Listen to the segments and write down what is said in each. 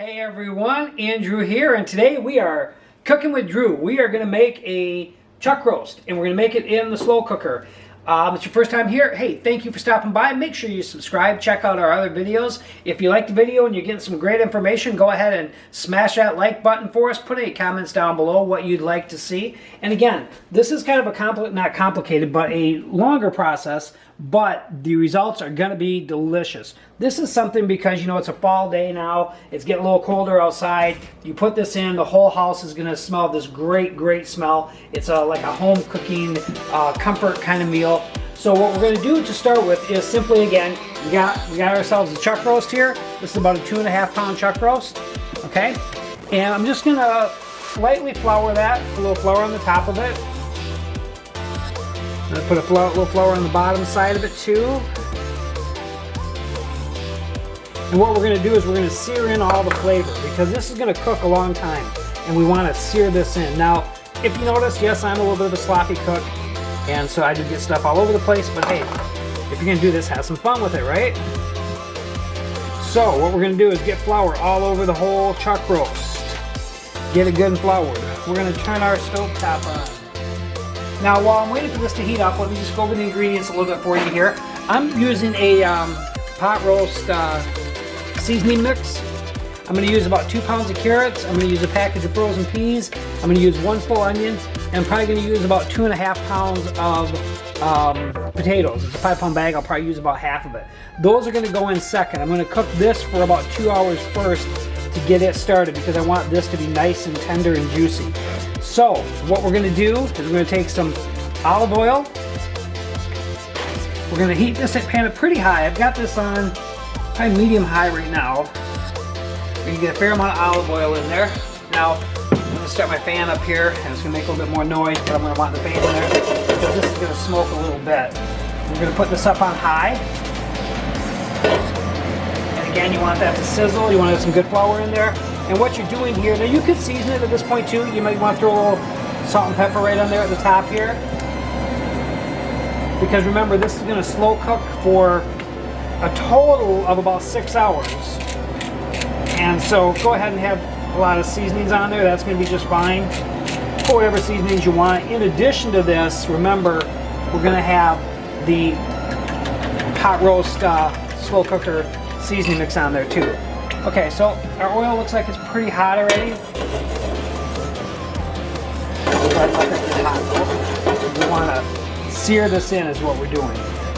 Hey everyone, Andrew here, and today we are cooking with Drew. We are going to make a chuck roast, and we're going to make it in the slow cooker. It's your first time here. Hey, thank you for stopping by. Make sure you subscribe, check out our other videos. If you like the video and you're getting some great information, go ahead and smash that like button for us. Put any comments down below what you'd like to see. And again, this is kind of a not complicated, but a longer process, but the results are going to be delicious. This is something because, you know, it's a fall day now. It's getting a little colder outside. You put this in, the whole house is going to smell this great, great smell. It's like a home cooking comfort kind of meal. So what we're going to do to start with is simply, again, we got ourselves a chuck roast here. This is about a 2.5 pound chuck roast. Okay, and I'm just going to lightly flour that, a little flour on the top of it. I'm going to put a little flour on the bottom side of it too. And what we're going to do is we're going to sear in all the flavor because this is going to cook a long time and we want to sear this in. Now, if you notice, yes, I'm a little bit of a sloppy cook and so I do get stuff all over the place, but hey, if you're going to do this, have some fun with it, right? So what we're going to do is get flour all over the whole chuck roast. Get it good and floured. We're going to turn our stove top on. Now, while I'm waiting for this to heat up, let me just go over the ingredients a little bit for you here. I'm using a pot roast seasoning mix. I'm going to use about 2 pounds of carrots. I'm going to use a package of frozen peas. I'm going to use 1 full onion. And I'm probably going to use about 2.5 pounds of potatoes. It's a 5-pound bag. I'll probably use about half of it. Those are going to go in second. I'm going to cook this for about 2 hours first to get it started because I want this to be nice and tender and juicy. So what we're going to do is we're going to take some olive oil. We're going to heat this pan pretty high. I've got this on probably medium high right now. We're going to get a fair amount of olive oil in there. Now I'm going to start my fan up here and it's going to make a little bit more noise, but I'm going to want the fan in there because this is going to smoke a little bit. We're going to put this up on high. And again, you want that to sizzle. You want to have some good flour in there. And what you're doing here, now you could season it at this point too. You might want to throw a little salt and pepper right on there at the top here. Because remember, this is going to slow cook for a total of about 6 hours. And so go ahead and have a lot of seasonings on there. That's going to be just fine. Put whatever seasonings you want. In addition to this, remember, we're going to have the hot roast slow cooker seasoning mix on there too. Okay, so our oil looks like it's pretty hot already. We want to sear this in is what we're doing.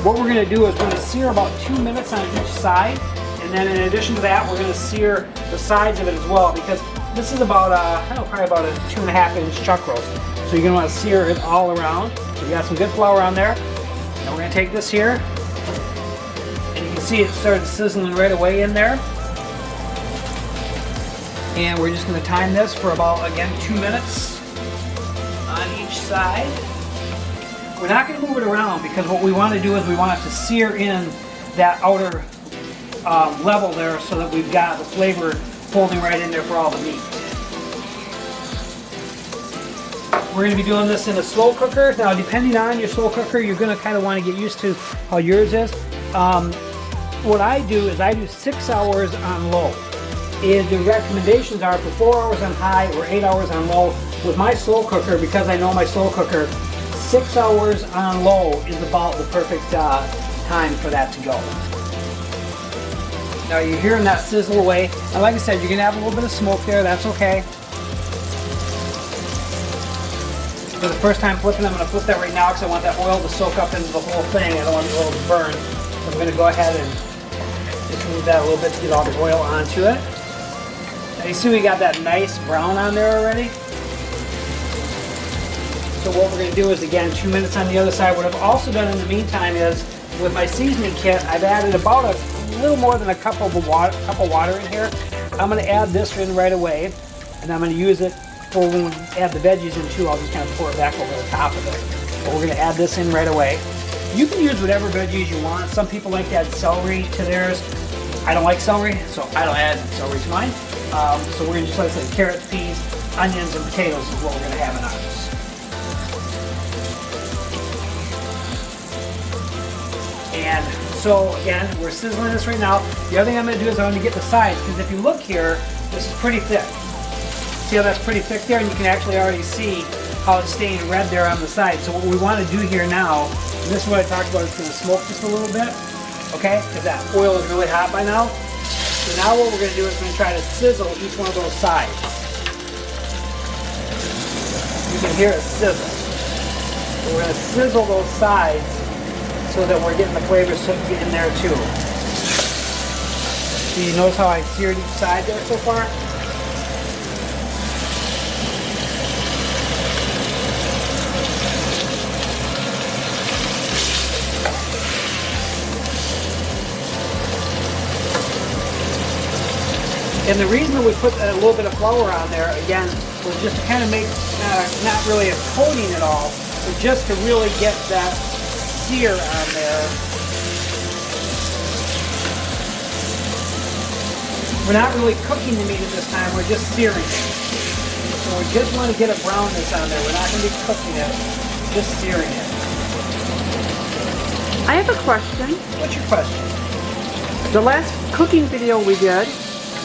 What we're going to do is we're going to sear about 2 minutes on each side, and then in addition to that, we're going to sear the sides of it as well because this is about probably about a 2.5 inch chuck roast. So you're going to want to sear it all around. So we got some good flour on there. Now we're going to take this here, and you can see it started sizzling right away in there. And we're just going to time this for about, again, 2 minutes on each side. We're not going to move it around because what we want to do is we want it to sear in that outer level there so that we've got the flavor folding right in there for all the meat. We're going to be doing this in a slow cooker. Now, depending on your slow cooker, you're going to kind of want to get used to how yours is. What I do is I do 6 hours on low. And the recommendations are for 4 hours on high or 8 hours on low. With my slow cooker, because I know my slow cooker, 6 hours on low is about the perfect time for that to go. Now you're hearing that sizzle away. And like I said, you're going to have a little bit of smoke there. That's okay. For the first time flipping, I'm going to flip that right now because I want that oil to soak up into the whole thing. I don't want the oil to burn. So I'm going to go ahead and just move that a little bit to get all the oil onto it. Now you see we got that nice brown on there already. So what we're going to do is, again, 2 minutes on the other side. What I've also done in the meantime is, with my seasoning kit, I've added about a little more than a cup of water in here. I'm going to add this in right away, and I'm going to use it for when we add the veggies in too. I'll just kind of pour it back over the top of it. But we're going to add this in right away. You can use whatever veggies you want. Some people like to add celery to theirs. I don't like celery, so I don't add celery to mine. So we're going to just, like I said, carrots, peas, onions, and potatoes is what we're going to have in ours. And So again, we're sizzling this right now. The other thing I'm going to do is I'm going to get the sides, because if you look here, this is pretty thick. See how that's pretty thick there? And you can actually already see how it's staying red there on the side. So what we want to do here now, and this is what I talked about, it's going to smoke just a little bit, okay? Because that oil is really hot by now. So now what we're going to do is we're going to try to sizzle each one of those sides. You can hear it sizzle. So we're going to sizzle those sides so that we're getting the flavors in there too. So you notice how I seared each side there so far? And the reason that we put a little bit of flour on there, again, was just to kind of make, not really a coating at all, but just to really get that sear on there. We're not really cooking the meat at this time, we're just searing it. So we just want to get a brownness on there. We're not going to be cooking it, just searing it. I have a question. What's your question? The last cooking video we did,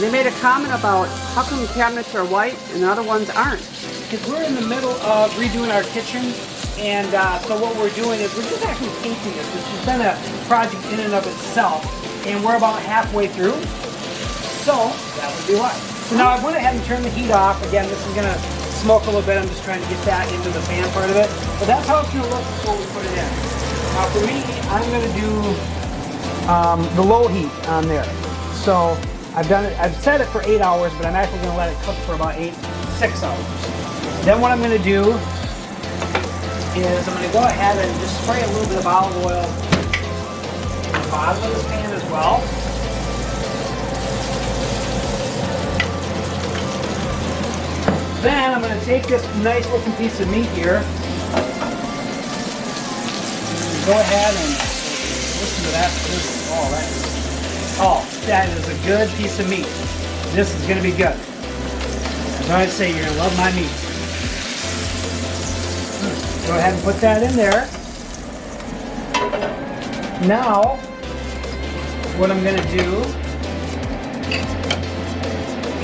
they made a comment about how come cabinets are white and the other ones aren't. Because we're in the middle of redoing our kitchen, and so what we're doing is we're just actually painting this, which has been a project in and of itself, and we're about halfway through, so that would be why. So now I went ahead and turned the heat off. Again, this is going to smoke a little bit. I'm just trying to get that into the pan part of it, but that's how it's going to look before we put it in. Now for me, I'm going to do the low heat on there. So I've set it for 8 hours, but I'm actually going to let it cook for about 6 hours. Then what I'm going to do is I'm going to go ahead and just spray a little bit of olive oil in the bottom of this pan as well. Then I'm going to take this nice looking piece of meat here and go ahead and listen to that. Oh, that is a good piece of meat. This is going to be good. As I say, you're going to love my meat. Go ahead and put that in there. Now, what I'm going to do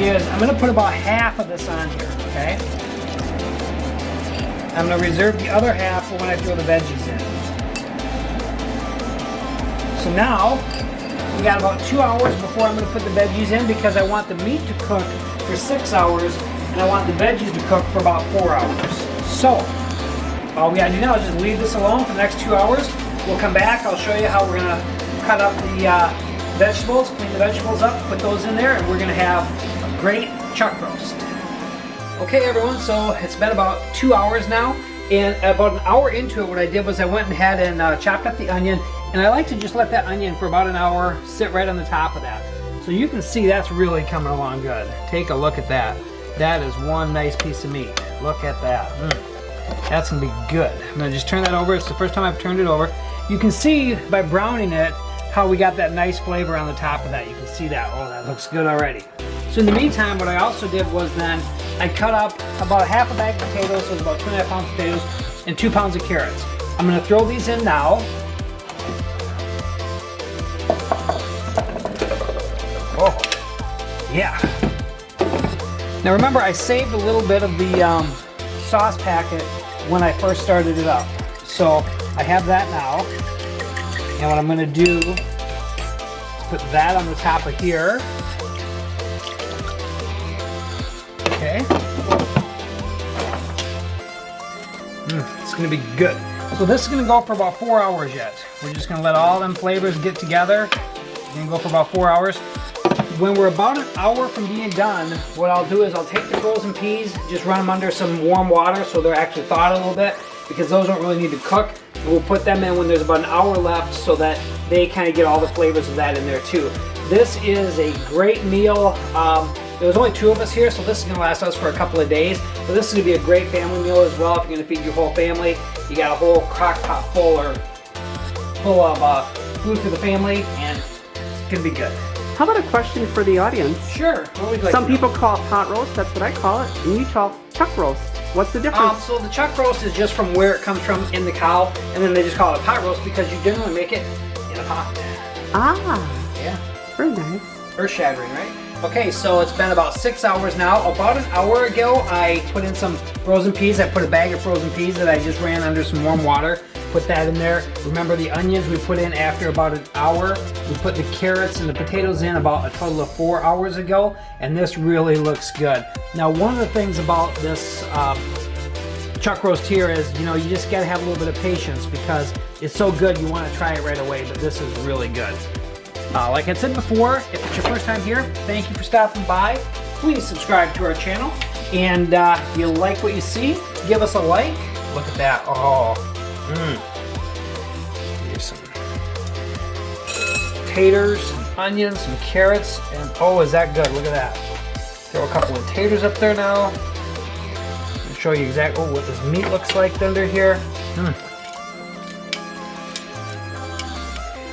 is I'm going to put about half of this on here, okay? I'm going to reserve the other half for when I throw the veggies in. So now, we got about 2 hours before I'm going to put the veggies in, because I want the meat to cook for 6 hours and I want the veggies to cook for about 4 hours. So, all we got to do now is just leave this alone for the next 2 hours. We'll come back, I'll show you how we're going to cut up the vegetables, clean the vegetables up, put those in there, and we're going to have a great chuck roast. Okay everyone, so it's been about 2 hours now, and about an hour into it, what I did was I went and chopped up the onion. And I like to just let that onion for about an hour sit right on the top of that. So you can see that's really coming along good. Take a look at that. That is one nice piece of meat. Look at that. That's gonna be good. I'm gonna just turn that over. It's the first time I've turned it over. You can see by browning it how we got that nice flavor on the top of that. You can see that. Oh, that looks good already. So in the meantime, what I also did was then I cut up about half a bag of potatoes, so it's about 2.5 pounds of potatoes, and 2 pounds of carrots. I'm gonna throw these in now. Oh, yeah. Now remember, I saved a little bit of the sauce packet when I first started it up. So I have that now. And what I'm going to do is put that on the top of here. Okay. It's going to be good. So this is going to go for about 4 hours yet. We're just going to let all them flavors get together. It's going to go for about 4 hours. When we're about an hour from being done, what I'll do is I'll take the frozen peas, just run them under some warm water so they're actually thawed a little bit, because those don't really need to cook. And we'll put them in when there's about an hour left so that they kind of get all the flavors of that in there too. This is a great meal. There's only 2 of us here, so this is going to last us for a couple of days. But this is going to be a great family meal as well if you're going to feed your whole family. You got a whole crock pot full of food for the family, and it's going to be good. How about a question for the audience? Sure. What would you like Some to know? people call it pot roast, that's what I call it, and you call it chuck roast. What's the difference? So the chuck roast is just from where it comes from in the cow, and then they just call it a pot roast because you generally make it in a pot. Ah, Yeah. very nice. Earth shattering, right? Okay, so it's been about 6 hours now. About an hour ago, I put in some frozen peas. I put a bag of frozen peas that I just ran under some warm water. Put that in there. Remember the onions we put in after about an hour. We put the carrots and the potatoes in about a total of 4 hours ago, and this really looks good. Now, one of the things about this chuck roast here is, you know, you just gotta have a little bit of patience because it's so good you want to try it right away, but this is really good. Like I said before, if it's your first time here, thank you for stopping by. Please subscribe to our channel, and if you like what you see, give us a like. Look at that. Oh, here's some taters, some onions, some carrots, and oh, is that good? Look at that. Throw a couple of taters up there now. I'll show you exactly what this meat looks like under here.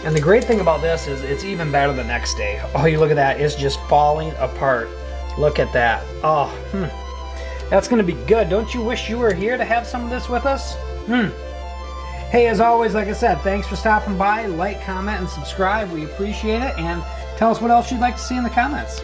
And the great thing about this is it's even better the next day. Oh, you look at that. It's just falling apart. Look at that. Oh, that's going to be good. Don't you wish you were here to have some of this with us? Hey, as always, like I said, thanks for stopping by. Like, comment, and subscribe. We appreciate it. And tell us what else you'd like to see in the comments.